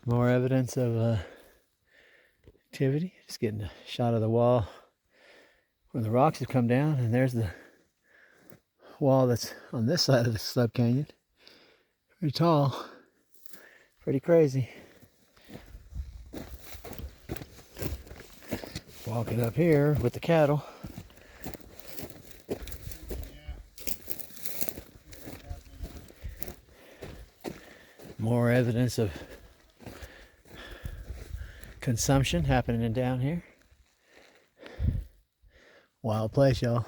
More evidence of activity. Just getting a shot of the wall where the rocks have come down, and there's the wall that's on this side of the Slub Canyon. Pretty tall, pretty crazy. Walking up here with the cattle. More evidence of consumption happening down here. Wild place, y'all.